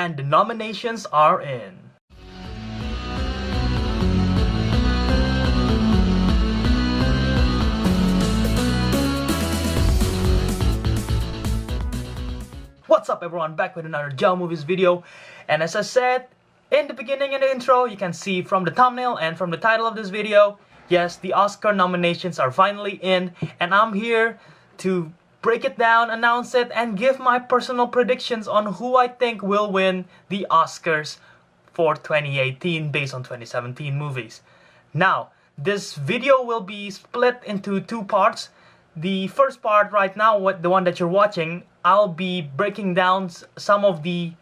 and the nominations are in. What's up everyone, back with another Gel Movies video, and as I said in the beginning in the intro, you can see from the thumbnail and from the title of this video, yes, the Oscar nominations are finally in, and I'm here to break it down, announce it, and give my personal predictions on who I think will win the Oscars for 2018 based on 2017 movies. Now, this video will be split into two parts. The first part right now, the one that you're watching, I'll be breaking down some of the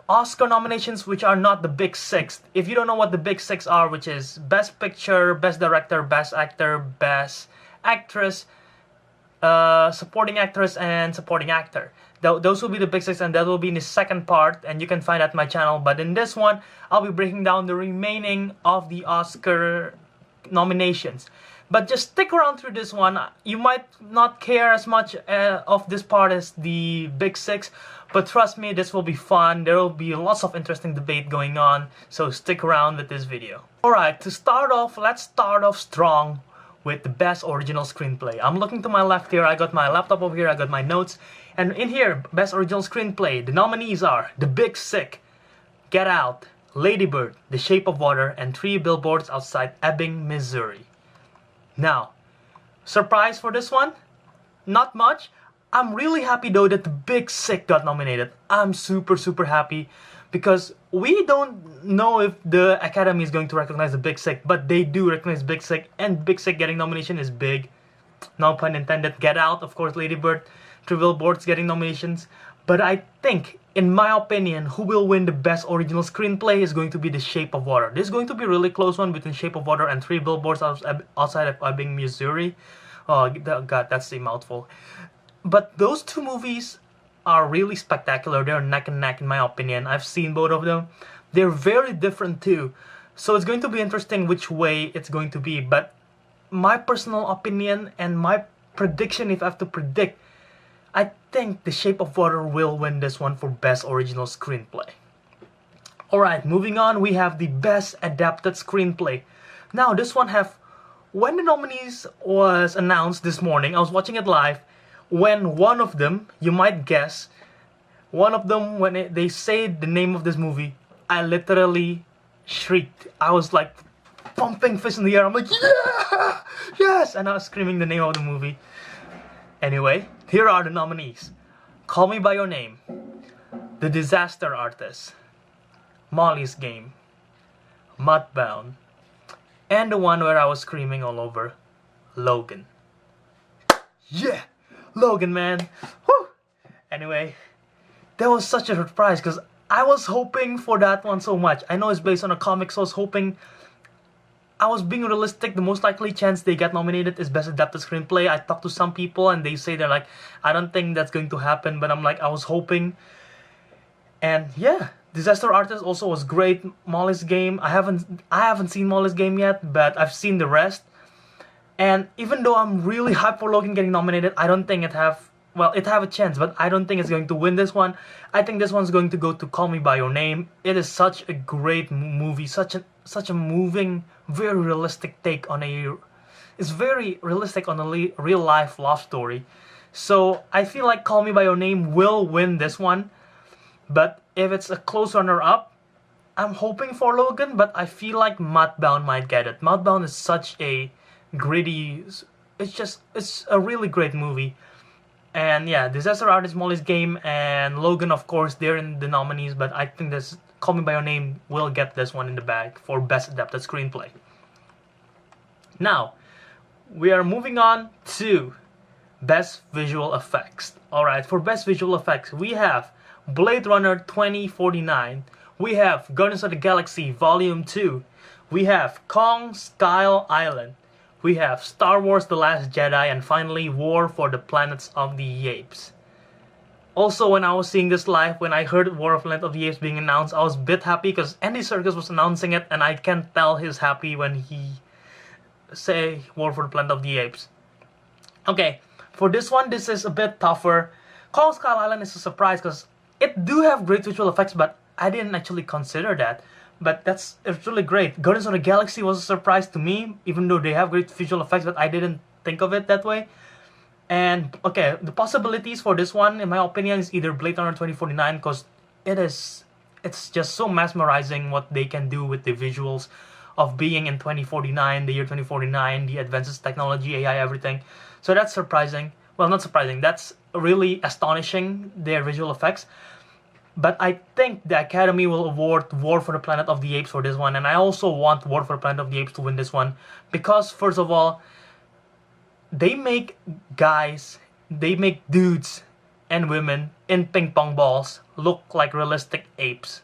Oscar nominations which are not the Big Six. If you don't know what the Big Six are, which is Best Picture, Best Director, Best Actor, Best Actress, Supporting Actress, and Supporting Actor. Those will be the Big Six, and that will be in the second part, and you can find that on my channel. But in this one, I'll be breaking down the remaining of the Oscar nominations. But just stick around through this one. You might not care as much of this part as the Big Six, but trust me, this will be fun. There will be lots of interesting debate going on, so stick around with this video. Alright, to start off, let's start off strong with the Best Original Screenplay. I'm looking to my left here, I got my laptop over here, I got my notes, and in here, Best Original Screenplay, the nominees are The Big Sick, Get Out, Lady Bird, The Shape of Water, and 3 Billboards Outside Ebbing, Missouri. Now, surprise for this one? Not much. I'm really happy though that The Big Sick got nominated. I'm super happy because we don't know if the Academy is going to recognize The Big Sick, but they do recognize Big Sick, and Big Sick getting nomination is big. No pun intended. Get Out, of course, Lady Bird, 3 Billboards getting nominations. But I think, in my opinion, who will win the Best Original Screenplay is going to be The Shape of Water. This is going to be a really close one between Shape of Water and 3 Billboards Outside of Ebbing, Missouri. Oh god, that's a mouthful. But those two movies are really spectacular. They're neck and neck in my opinion. I've seen both of them. They're very different too. So it's going to be interesting which way it's going to be. But my personal opinion and my prediction, if I have to predict, I think The Shape of Water will win this one for Best Original Screenplay. Alright, moving on, we have the Best Adapted Screenplay. Now, this one when the nominees was announced this morning, I was watching it live, when one of them, you might guess, one of them, when they say the name of this movie, I literally shrieked. I was like pumping fist in the air. I'm like, yeah! Yes! And I was screaming the name of the movie. Anyway, here are the nominees. Call Me By Your Name, The Disaster Artist, Molly's Game, Mudbound, and the one where I was screaming all over, Logan. Yeah! Logan, man! Woo! Anyway, that was such a surprise because I was hoping for that one so much. I know it's based on a comic, so I was being realistic. The most likely chance they get nominated is Best Adapted Screenplay. I talked to some people and they say they're like, I don't think that's going to happen, but I'm like, I was hoping. And yeah, Disaster Artist also was great. Molly's Game, I haven't seen Molly's Game yet, but I've seen the rest. And even though I'm really hyped for Logan getting nominated, I don't think it have a chance, but I don't think it's going to win this one. I think this one's going to go to Call Me By Your Name. It is such a great movie, such a moving, very realistic take on it's very realistic on a real life love story. So I feel like Call Me By Your Name will win this one. But if it's a close runner-up, I'm hoping for Logan, but I feel like Mudbound might get it. Mudbound is such a gritty, it's a really great movie. And yeah, Disaster Artist, Molly's Game, and Logan, of course, they're in the nominees, but I think this Call Me By Your Name will get this one in the bag for Best Adapted Screenplay. Now, we are moving on to Best Visual Effects. Alright, for Best Visual Effects, we have Blade Runner 2049, we have Guardians of the Galaxy Volume 2, we have Kong Skull Island, we have Star Wars The Last Jedi, and finally War for the Planets of the Apes. Also, when I was seeing this live, when I heard War of the Planet of the Apes being announced, I was a bit happy because Andy Serkis was announcing it, and I can tell he's happy when he say War for the Planet of the Apes. Okay, for this one, this is a bit tougher. Kong Skull Island is a surprise because it do have great visual effects, but I didn't actually consider that. But it's really great. Guardians of the Galaxy was a surprise to me, even though they have great visual effects, but I didn't think of it that way. And okay, the possibilities for this one, in my opinion, is either Blade Runner 2049, because it's just so mesmerizing what they can do with the visuals of being in 2049, the year 2049, the advances technology, AI, everything. So that's surprising. Well, not surprising. That's really astonishing, their visual effects. But I think the Academy will award War for the Planet of the Apes for this one, and I also want War for the Planet of the Apes to win this one because, first of all, they make dudes and women in ping pong balls look like realistic apes.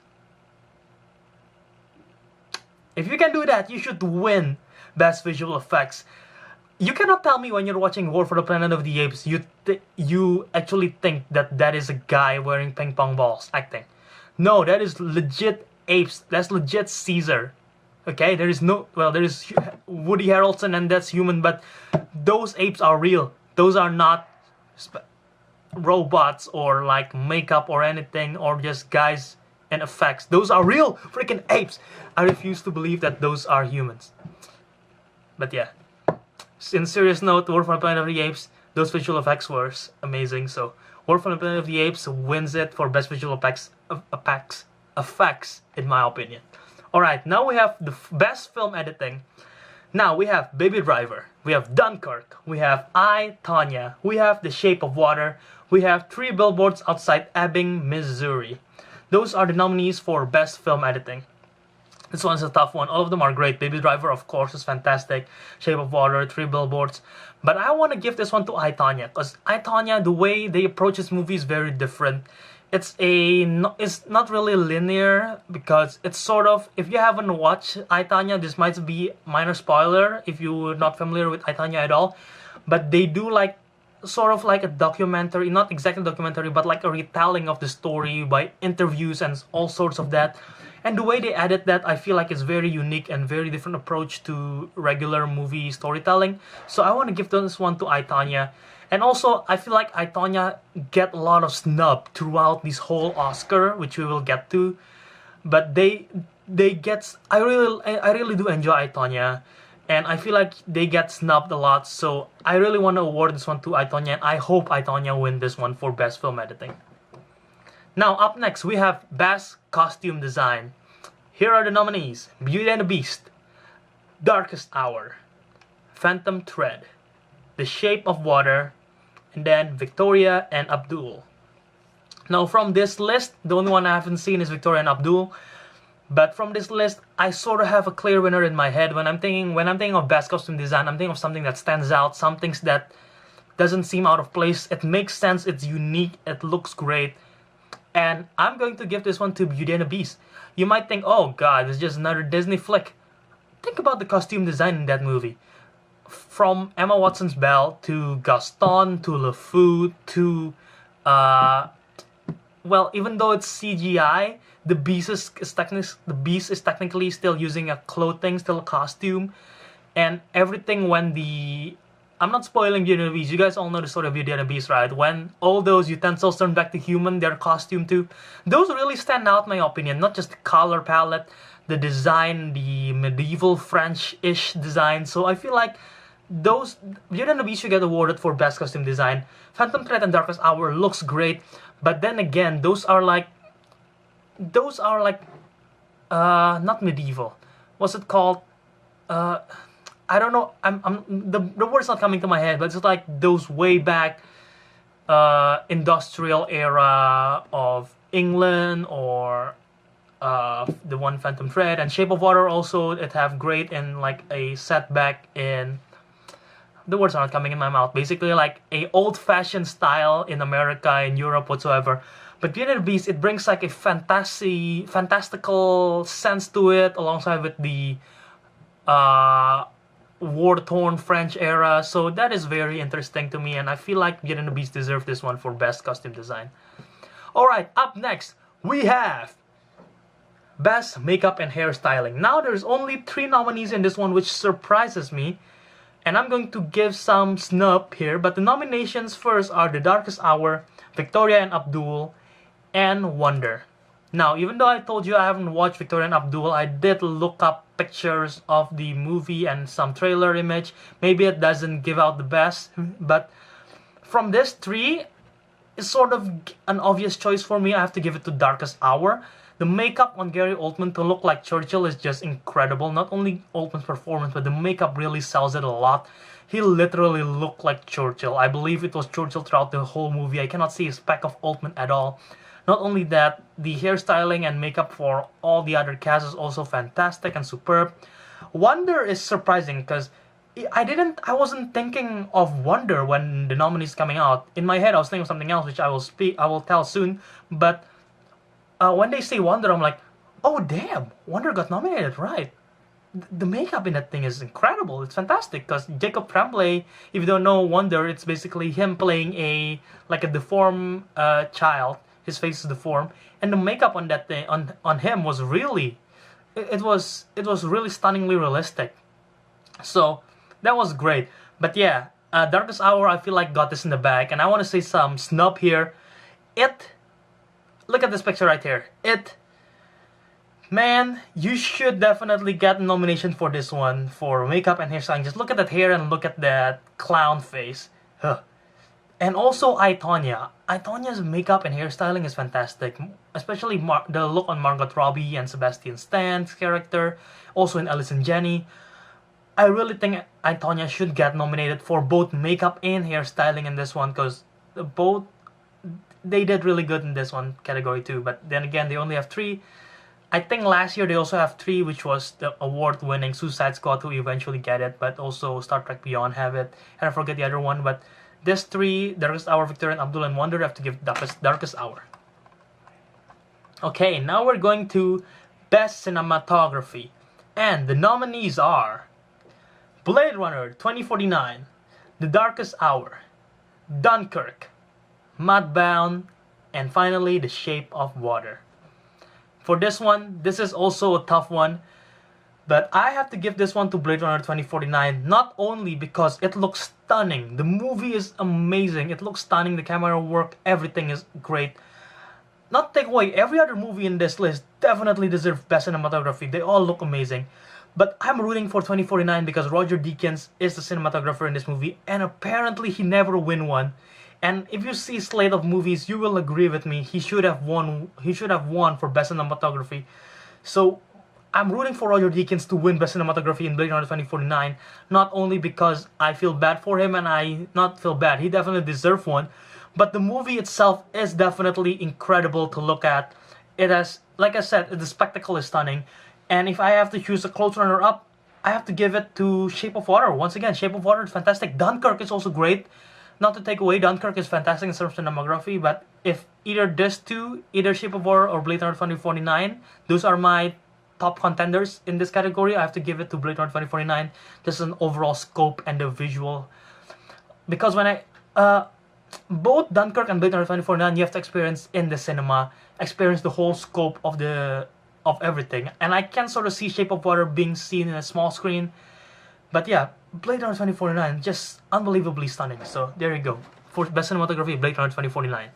If you can do that, you should win Best Visual Effects. You cannot tell me when you're watching War for the Planet of the Apes, you actually think that is a guy wearing ping pong balls acting. No, that is legit apes. That's legit Caesar. Okay, there is Woody Harrelson, and that's human, but those apes are real. Those are not robots or like makeup or anything, or just guys and effects. Those are real freaking apes. I refuse to believe that those are humans. But yeah, in serious note, War for the Planet of the Apes, those visual effects were amazing. So War for the Planet of the Apes wins it for best visual effects in my opinion. Alright, now we have the best film editing. Now we have Baby Driver, we have Dunkirk, we have I, Tonya, we have The Shape of Water, we have 3 Billboards Outside Ebbing, Missouri. Those are the nominees for best film editing. This one's a tough one. All of them are great. Baby Driver, of course, is fantastic. Shape of Water, 3 Billboards. But I want to give this one to I, Tonya, because I, Tonya, the way they approach this movie is very different. It's not really linear, because it's sort of, if you haven't watched I, Tonya, this might be minor spoiler if you're not familiar with I, Tonya at all. But they do like sort of like a documentary, not exactly documentary, but like a retelling of the story by interviews and all sorts of that. And the way they edit that, I feel like it's very unique and very different approach to regular movie storytelling. So I want to give this one to I, Tonya. And also, I feel like I, Tonya get a lot of snub throughout this whole Oscar, which we will get to. But I really do enjoy I, Tonya. And I feel like they get snubbed a lot. So I really want to award this one to I, Tonya. And I hope I, Tonya win this one for best film editing. Now, up next, we have Best Costume Design. Here are the nominees: Beauty and the Beast, Darkest Hour, Phantom Thread, The Shape of Water, and then Victoria and Abdul. Now, from this list, the only one I haven't seen is Victoria and Abdul. But from this list, I sort of have a clear winner in my head. When I'm thinking of Best Costume Design, I'm thinking of something that stands out, something that doesn't seem out of place. It makes sense, it's unique, it looks great. And I'm going to give this one to Beauty and the Beast. You might think, oh god, it's just another Disney flick. Think about the costume design in that movie. From Emma Watson's Belle to Gaston to LeFou to well, even though it's CGI, the Beast is technically still using a clothing, still a costume, and everything when the I'm not spoiling Beauty and the Beast. You guys all know the story of Beauty and the Beast, right? When all those utensils turn back to human, their costume too. Those really stand out, in my opinion. Not just the color palette, the design, the medieval French-ish design. So I feel like those Beauty and the Beast should get awarded for best costume design. Phantom Thread and Darkest Hour looks great, but then again, those are like not medieval. What's it called? I don't know. The word's not coming to my head, but it's like those way back industrial era of England, or the one Phantom Thread and Shape of Water. Also, it have great in like a setback in. The words are not coming in my mouth. Basically, like a old-fashioned style in America, in Europe, whatsoever. But Beauty and the Beast, it brings like a fantastical sense to it, alongside with the war-torn French era. So that is very interesting to me, and I feel like Beauty and the Beast deserve this one for best costume design. Alright, up next, we have Best Makeup and Hairstyling. Now there's only 3 nominees in this one, which surprises me. And I'm going to give some snub here, but the nominations first are The Darkest Hour, Victoria and Abdul, and Wonder. Now, even though I told you I haven't watched Victoria and Abdul, I did look up pictures of the movie and some trailer image. Maybe it doesn't give out the best, but from this three, it's sort of an obvious choice for me. I have to give it to Darkest Hour. The makeup on Gary Oldman to look like Churchill is just incredible. Not only Oldman's performance, but the makeup really sells it a lot. He literally looked like Churchill. I believe it was Churchill throughout the whole movie. I cannot see a speck of Oldman at all. Not only that, the hairstyling and makeup for all the other cast is also fantastic and superb. Wonder is surprising because I wasn't thinking of Wonder when the nominees coming out. In my head, I was thinking of something else, which I will tell soon. But when they say Wonder, I'm like, oh damn, Wonder got nominated, right? The makeup in that thing is incredible. It's fantastic because Jacob Tremblay, if you don't know Wonder, it's basically him playing a deformed child. His face is deformed, and the makeup on that thing on him was really, it was really stunningly realistic. So that was great. But yeah, Darkest Hour I feel like got this in the bag, and I want to say some snub here. Look at this picture right here. Man, you should definitely get a nomination for this one for makeup and hairstyling. Just look at that hair and look at that clown face. Huh. And also I, Tonya. Tonya's makeup and hairstyling is fantastic. Especially the look on Margot Robbie and Sebastian Stan's character. Also in Alice and Jenny. I really think I, Tonya should get nominated for both makeup and hairstyling in this one. Because they did really good in this one category too. But then again, they only have 3. I think last year they also have 3, which was the award-winning Suicide Squad who eventually get it, but also Star Trek Beyond have it, and I forget the other one. But this 3, Darkest Hour, Victoria and Abdul, and Wonder, have to give Darkest Hour. Okay, now we're going to Best Cinematography, and the nominees are Blade Runner 2049, The Darkest Hour, Dunkirk, Mudbound, and finally The Shape of Water. For this one, this is also a tough one, but I have to give this one to Blade Runner 2049, not only because it looks stunning, the movie is amazing, it looks stunning, the camera work, everything is great. Not to take away, every other movie in this list definitely deserves Best Cinematography, they all look amazing. But I'm rooting for 2049 because Roger Deakins is the cinematographer in this movie, and apparently he never win one. And if you see slate of movies, you will agree with me. He should have won. He should have won for Best Cinematography. So I'm rooting for Roger Deakins to win Best Cinematography in Blade Runner 2049. Not only because I feel bad for him, and I not feel bad. He definitely deserves one. But the movie itself is definitely incredible to look at. It has, like I said, the spectacle is stunning. And if I have to choose a close runner-up, I have to give it to Shape of Water. Once again, Shape of Water is fantastic. Dunkirk is also great. Not to take away, Dunkirk is fantastic in terms of cinematography, but if either this two, either Shape of Water or Blade Runner 2049, those are my top contenders in this category, I have to give it to Blade Runner 2049. This is an overall scope and the visual. Because when both Dunkirk and Blade Runner 2049, you have to experience in the cinema, experience the whole scope of everything. And I can sort of see Shape of Water being seen in a small screen. But yeah, Blade Runner 2049, just unbelievably stunning. So there you go. For Best Cinematography, Blade Runner 2049.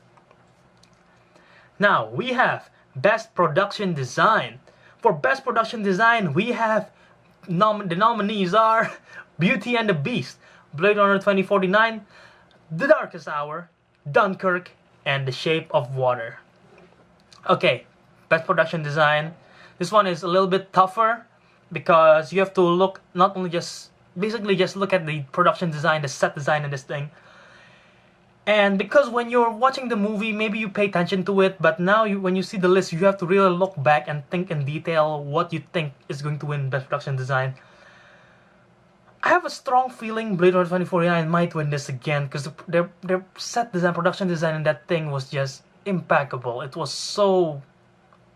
Now, we have Best Production Design. For Best Production Design, we have the nominees are Beauty and the Beast, Blade Runner 2049, The Darkest Hour, Dunkirk, and The Shape of Water. Okay, Best Production Design. This one is a little bit tougher because you have to look not only just look at the production design, the set design in this thing. And because when you're watching the movie, maybe you pay attention to it, but now when you see the list, you have to really look back and think in detail what you think is going to win Best Production Design. I have a strong feeling Blade Runner 2049 might win this again because their set design, production design in that thing was just impeccable. It was so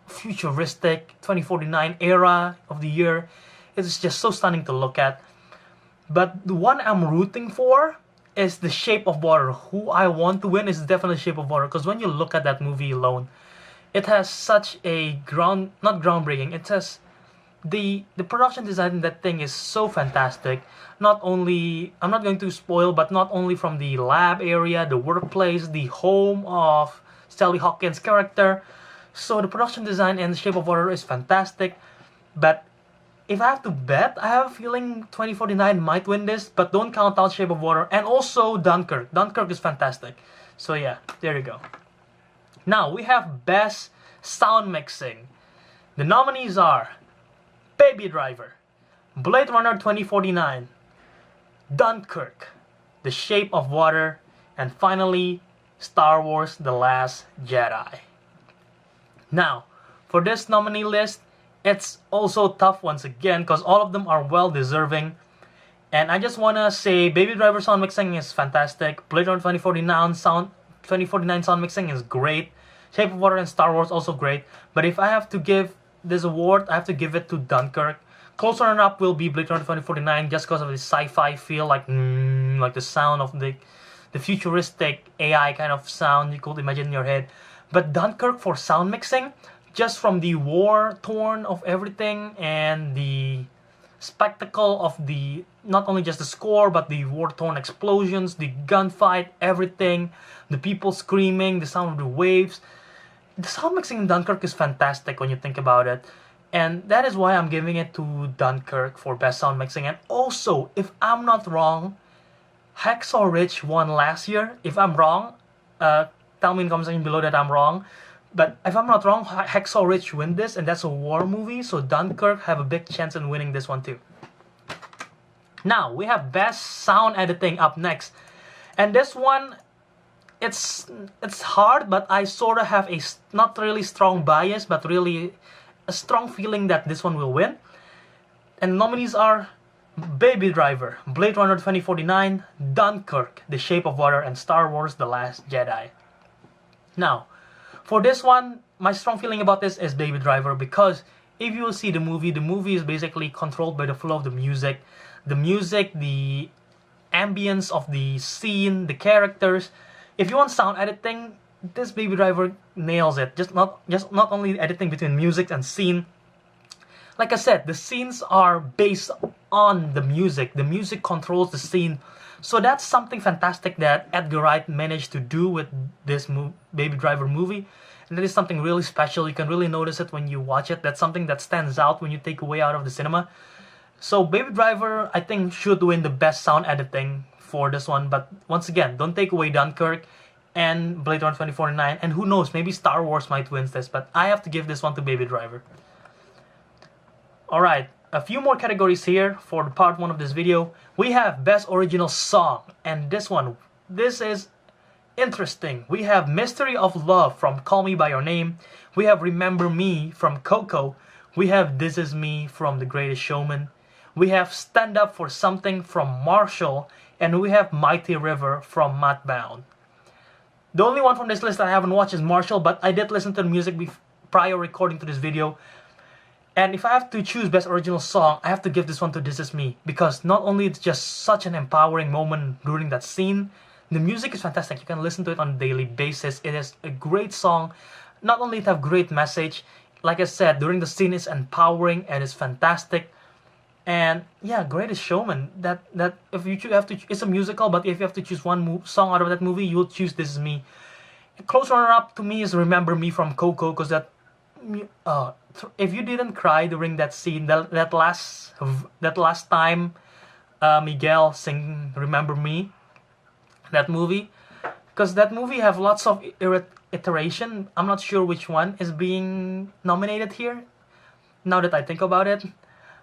futuristic, 2049 era of the year. It is just so stunning to look at. But the one I'm rooting for is The Shape of Water. Who I want to win is definitely Shape of Water, because when you look at that movie alone, it has such a not groundbreaking, it has the production design in that thing is so fantastic. Not only, I'm not going to spoil, but not only from the lab area, the workplace, the home of Sally Hawkins' character. So the production design in The Shape of Water is fantastic. But if I have to bet, I have a feeling 2049 might win this, but don't count out Shape of Water. And also Dunkirk. Dunkirk is fantastic. So yeah, there you go. Now we have Best Sound Mixing. The nominees are Baby Driver, Blade Runner 2049, Dunkirk, The Shape of Water, and finally Star Wars The Last Jedi. Now, for this nominee list, it's also tough once again because all of them are well deserving. And I just wanna say Baby Driver sound mixing is fantastic. Blade Runner 2049 sound mixing is great. Shape of Water and Star Wars also great. But if I have to give this award, I have to give it to Dunkirk. Close runner-up will be Blade Runner 2049 just because of the sci-fi feel, like the sound of the futuristic AI kind of sound you could imagine in your head. But Dunkirk for sound mixing, just from the war torn of everything and the spectacle of the, not only just the score, but the war torn explosions, the gunfight, everything, the people screaming, the sound of the waves. The sound mixing in Dunkirk is fantastic when you think about it. And that is why I'm giving it to Dunkirk for best sound mixing. And also, if I'm not wrong, Hacksaw Ridge won last year. If I'm wrong, tell me in the comment section below that I'm wrong. But if I'm not wrong, Hacksaw Ridge win this, and that's a war movie. So Dunkirk have a big chance in winning this one too. Now, we have best sound editing up next. And this one, it's hard, but I sort of have a not really strong bias, but really a strong feeling that this one will win. And the nominees are Baby Driver, Blade Runner 2049, Dunkirk, The Shape of Water, and Star Wars The Last Jedi. Now, for this one, my strong feeling about this is Baby Driver, because if you will see the movie is basically controlled by the flow of the music. The music, the ambience of the scene, the characters. If you want sound editing, this Baby Driver nails it. Just not only editing between music and scene. Like I said, the scenes are based on the music. The music controls the scene. So that's something fantastic that Edgar Wright managed to do with this Baby Driver movie. And that is something really special. You can really notice it when you watch it. That's something that stands out when you take away out of the cinema. So Baby Driver, I think, should win the best sound editing for this one. But once again, don't take away Dunkirk and Blade Runner 2049. And who knows, maybe Star Wars might win this. But I have to give this one to Baby Driver. Alright, a few more categories here for the part 1 of this video. We have Best Original Song. And this is interesting. We have Mystery of Love from Call Me By Your Name. We have Remember Me from Coco. We have This Is Me from The Greatest Showman. We have Stand Up For Something from Marshall. And we have Mighty River from Mudbound. The only one from this list that I haven't watched is Marshall, but I did listen to the music prior recording to this video. And if I have to choose Best Original Song, I have to give this one to This Is Me. Because not only it's just such an empowering moment during that scene, the music is fantastic. You can listen to it on a daily basis. It is a great song. Not only it have great message, like I said, during the scene it's empowering and it's fantastic. And yeah, Greatest Showman. That if you have to, it's a musical, but if you have to choose one song out of that movie, you'll choose This Is Me. A close runner-up to me is Remember Me from Coco, because that if you didn't cry during that scene, that last time Miguel sing Remember Me, that movie, because that movie have lots of iteration. I'm not sure which one is being nominated here, now that I think about it.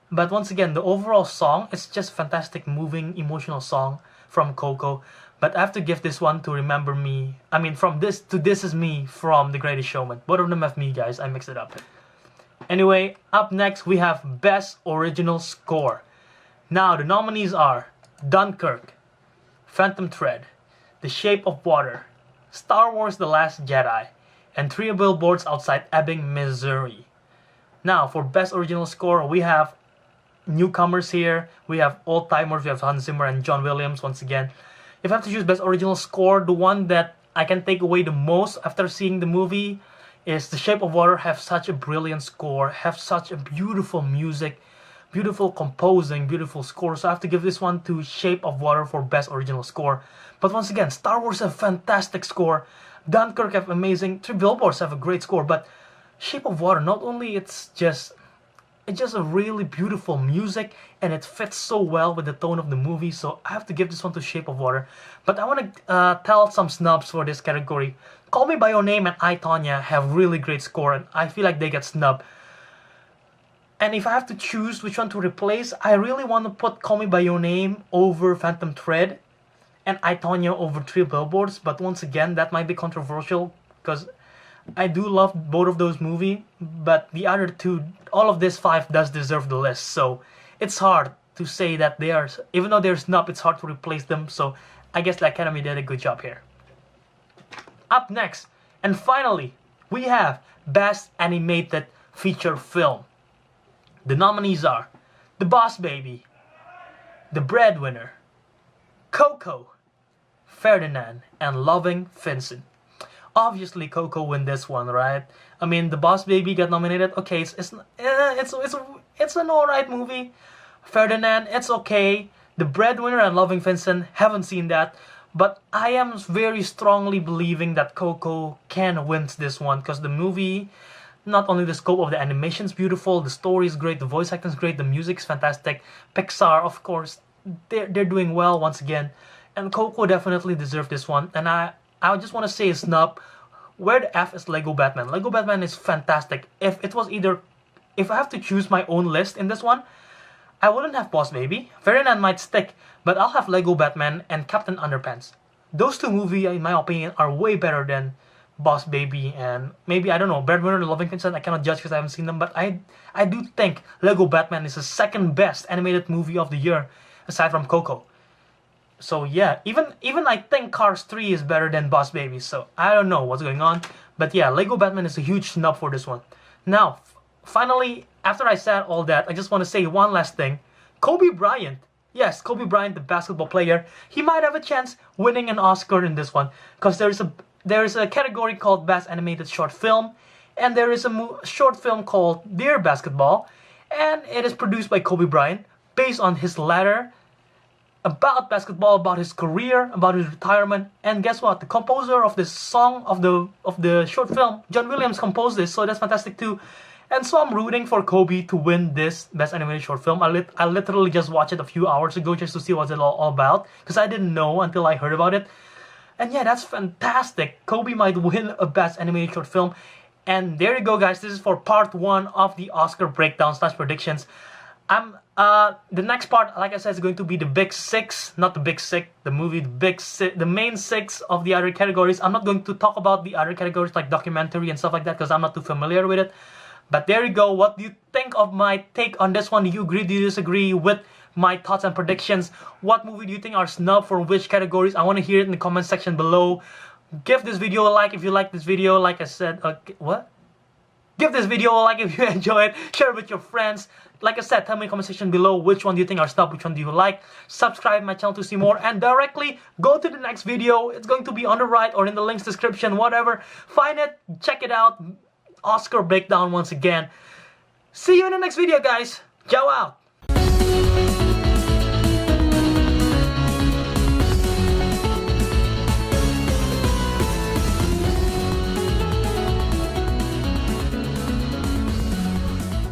But once again, the overall song is just fantastic, moving, emotional song from Coco. But I have to give this one to Remember Me. I mean, from this to This Is Me from The Greatest Showman. Both of them have me, guys. I mixed it up. Anyway, up next we have Best Original Score. Now, the nominees are Dunkirk, Phantom Thread, The Shape of Water, Star Wars The Last Jedi, and 3 Billboards Outside Ebbing, Missouri. Now, for Best Original Score, we have newcomers here. We have old-timers. We have Hans Zimmer and John Williams once again. If I have to choose Best Original Score, the one that I can take away the most after seeing the movie is The Shape of Water. Have such a brilliant score, have such a beautiful music, beautiful composing, beautiful score. So I have to give this one to Shape of Water for Best Original Score. But once again, Star Wars has a fantastic score. Dunkirk have amazing, Three Billboards have a great score, but Shape of Water, not only it's just a really beautiful music, and it fits so well with the tone of the movie, so I have to give this one to Shape of Water. But I want to tell some snubs for this category. Call Me By Your Name and I, Tonya have really great score, and I feel like they get snubbed. And if I have to choose which one to replace, I really want to put Call Me By Your Name over Phantom Thread and I, Tonya over Three Billboards. But once again, that might be controversial because I do love both of those movies, but the other two, all of this 5 does deserve the list. So it's hard to say that they are, even though they're snubbed, it's hard to replace them. So I guess the Academy did a good job here. Up next, and finally, we have Best Animated Feature Film. The nominees are The Boss Baby, The Breadwinner, Coco, Ferdinand, and Loving Vincent. Obviously, Coco win this one, right? I mean, The Boss Baby got nominated. Okay, it's an alright movie. Ferdinand, it's okay. The Breadwinner and Loving Vincent, haven't seen that. But I am very strongly believing that Coco can win this one because the movie, not only the scope of the animation is beautiful, the story is great, the voice acting is great, the music is fantastic. Pixar, of course, they're doing well once again. And Coco definitely deserved this one. And I just want to say a snub. Where the F is Lego Batman? Lego Batman is fantastic. If I have to choose my own list in this one, I wouldn't have Boss Baby. Ferdinand might stick, but I'll have Lego Batman and Captain Underpants. Those two movies, in my opinion, are way better than Boss Baby and maybe, I don't know, Breadwinner and Loving Vincent. I cannot judge because I haven't seen them, but I do think Lego Batman is the second best animated movie of the year, aside from Coco. So yeah, even I think Cars 3 is better than Boss Baby, so I don't know what's going on. But yeah, Lego Batman is a huge snub for this one. Now, finally, after I said all that, I just want to say one last thing. Kobe Bryant. Yes, Kobe Bryant, the basketball player, he might have a chance winning an Oscar in this one. Because there is a category called Best Animated Short Film, and there is a short film called Dear Basketball, and it is produced by Kobe Bryant, based on his letter about basketball, about his career, about his retirement. And guess what? The composer of this song, of the short film, John Williams, composed this, so that's fantastic too. And so I'm rooting for Kobe to win this Best Animated Short Film. I literally just watched it a few hours ago just to see what it's all about, because I didn't know until I heard about it. And yeah, that's fantastic. Kobe might win a Best Animated Short Film. And there you go, guys. This is for part 1 of the Oscar breakdown / predictions. The next part, like I said, is going to be the Big 6, not the Big Sick, the movie, the main 6 of the other categories. I'm not going to talk about the other categories like documentary and stuff like that because I'm not too familiar with it. But there you go. What do you think of my take on this one? Do you agree? Do you disagree with my thoughts and predictions? What movie do you think are snubbed for which categories? I want to hear it in the comment section below. Give this video a like if you like this video. Like I said, give this video a like if you enjoy it. Share it with your friends. Like I said, tell me in the comment section below which one do you think are snubbed, which one do you like. Subscribe my channel to see more, and directly go to the next video. It's going to be on the right or in the links description, whatever. Find it, check it out. Oscar breakdown once again. See you in the next video, guys. Ciao out.